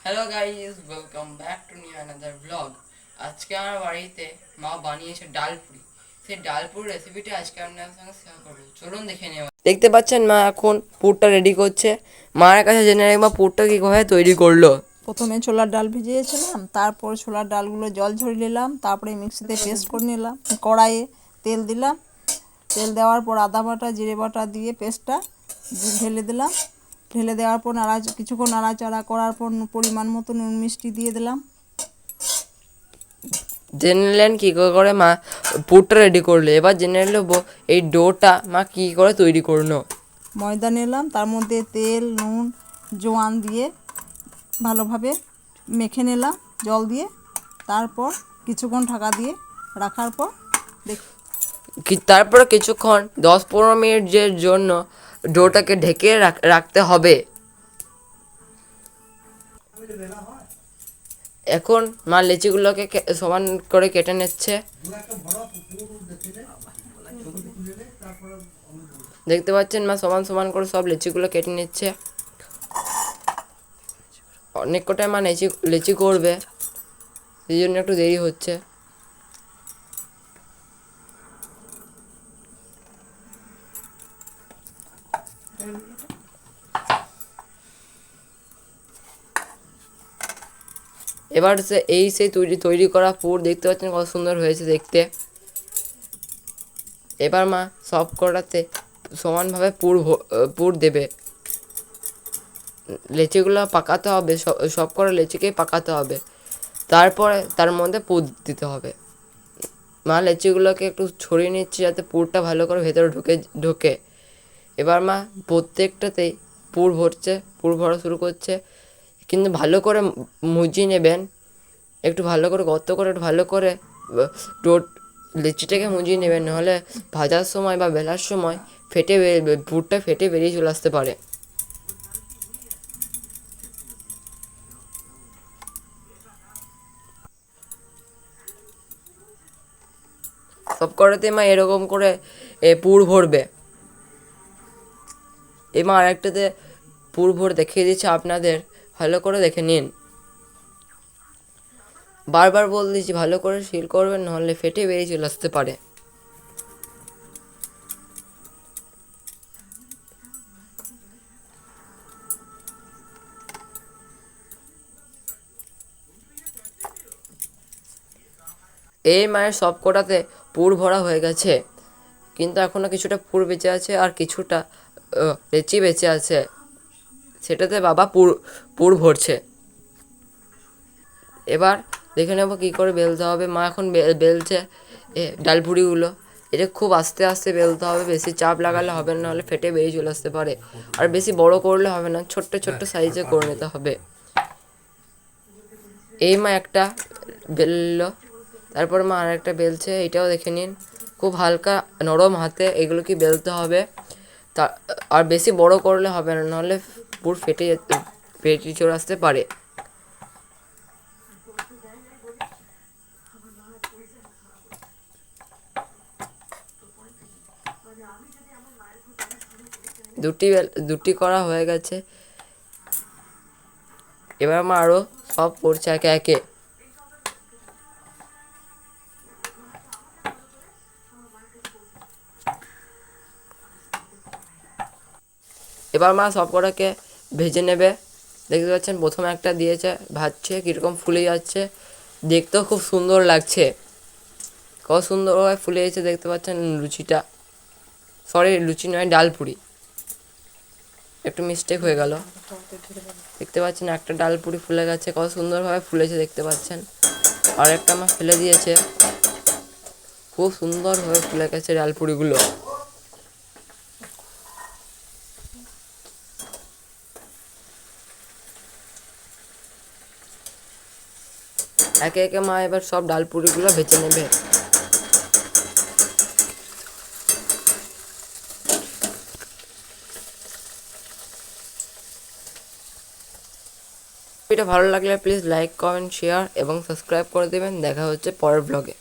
Hello guys, welcome back to new another blog. আজকে আমার বাড়িতে মা বানিয়েছে ডালপুরি। সেই ডালপুরি রেসিপিটা আজকে আপনাদের সঙ্গে শেয়ার করবো, চলুন দেখে নেওয়া। দেখতে পাচ্ছেন মা এখন পুরটা রেডি করছে। মায়ের কাছে জেনে রাখবো পুরটা কীভাবে তৈরি করলো। প্রথমে ছোলার ডাল ভিজিয়েছিলাম, তারপর ছোলার ডালগুলো জল ঝরিয়ে নিলাম, তারপরে মিক্সিতে পেস্ট করে নিলাম, কড়াইয়ে তেল দিলাম, তেল দেওয়ার পর আদা বাটা জিরে বাটা দিয়ে পেস্টটা ঢেলে দিলাম। ঢেলে দেওয়ার পর কিছুক্ষণ নাড়াচাড়া করার পর পরিমাণ মতো নুন মিষ্টি দিয়ে দিলাম। জেনে নিলেন কী করে মা পুরটা রেডি করলো। এবার জেনে নেবো এই ডোটা মা কী করে তৈরি করলো। ময়দা নিলাম, তার মধ্যে তেল নুন জোয়ান দিয়ে ভালোভাবে মেখে নিলাম জল দিয়ে। তারপর কিছুক্ষণ ঢাকা দিয়ে রাখার পর তারপরে কিছুক্ষণ 10-15 মিনিটের জন্য ডোটাকে ঢেকে রাখতে হবে। এখন মা লেচিগুলোকে সমান করে কেটে নিচ্ছে। দেখতে পাচ্ছেন মা সমান সমান করে সব লেচিগুলো কেটে নিচ্ছে। অনেক কটাই মা লেচি করবে, সেই জন্য একটু দেরি হচ্ছে। এবার সেই তৈরি করা পুর দেখতে পাচ্ছেন কত সুন্দর হয়েছে দেখতে। এবার মা সব কটাতে সমানভাবে পুর দেবে। লেচিগুলো পাকাতে হবে, সব কটা লেচিকেই পাকাতে হবে। তারপরে তার মধ্যে পুর দিতে হবে। মা লেচিগুলোকে একটু ছড়িয়ে নিচ্ছে যাতে পুরটা ভালো করে ভেতরে ঢোকে। এবার মা প্রত্যেকটাতেই পুর ভরা শুরু করছে, কিন্তু ভালো করে মুজিয়ে নেবেন। একটু ভালো করে গর্ত করে একটু ভালো করে লিচিটাকে মুজিয়ে নেবেন, নাহলে ভাজার সময় বা বেলার সময় পুরটা ফেটে বেরিয়ে চলে আসতে পারে। সব করাতে মা এরকম করে পুর ভরবে। মা আরেকটাতে পুর ভরে দেখিয়ে দিচ্ছে আপনাদের, ভালো করে দেখে নিন। বারবার বলে দিচ্ছি ভালো করে সিল করবেন, নাহলে ফেটে বেরিয়ে চলে আসতে পারে। এই মায়ের সব কটাতে পুর ভরা হয়ে গেছে, কিন্তু এখনও কিছুটা পুর বেঁচে আছে আর কিছুটা লেচি বেঁচে আছে। সেটাতে বাবা পুর ভরছে। এবার দেখে নেবো কী করে বেলতে হবে। মা এখন বেলছে ডালপুরিগুলো। এটা খুব আস্তে আস্তে বেলতে হবে, বেশি চাপ লাগালে হবে না, হলে ফেটে বেরিয়ে চলে আসতে পারে। আর বেশি বড় করলে হবে না, ছোট্ট ছোট্ট সাইজে করে নিতে হবে। এই মা একটা বেললো, তারপর মা আর একটা বেলছে, এটাও দেখে নিন। খুব হালকা নরম হাতে এগুলো কি বেলতে হবে। তা আর বেশি বড় করলে হবে না, নাহলে পুরো ফেটে চলে আসতে পারে। দুটি করা হয়ে গেছে। এবার মা আরও সব করছে একে একে। এবার মা সব কটাকে ভেজে নেবে। দেখতে পাচ্ছেন প্রথমে একটা দিয়েছে, ভাজছে, কীরকম ফুলে যাচ্ছে, দেখতেও খুব সুন্দর লাগছে। কত সুন্দরভাবে ফুলে গেছে দেখতে পাচ্ছেন লুচিটা। সরি, লুচি নয়, ডালপুরি, একটু মিস্টেক হয়ে গেল। দেখতে পাচ্ছেন একটা ডালপুরি ফুলে গেছে, কত সুন্দরভাবে ফুলেছে দেখতে পাচ্ছেন। আর একটা মা ফেলে দিয়েছে, খুব সুন্দরভাবে ফুলে গেছে ডালপুরিগুলো। একে একে মা এবার সব ডালপুরিগুলো ভেজে নেবে। ভিডিওটা ভালো লাগলে প্লিজ লাইক কমেন্ট শেয়ার এবং সাবস্ক্রাইব করে দেবেন। দেখা হচ্ছে পরের ব্লগে।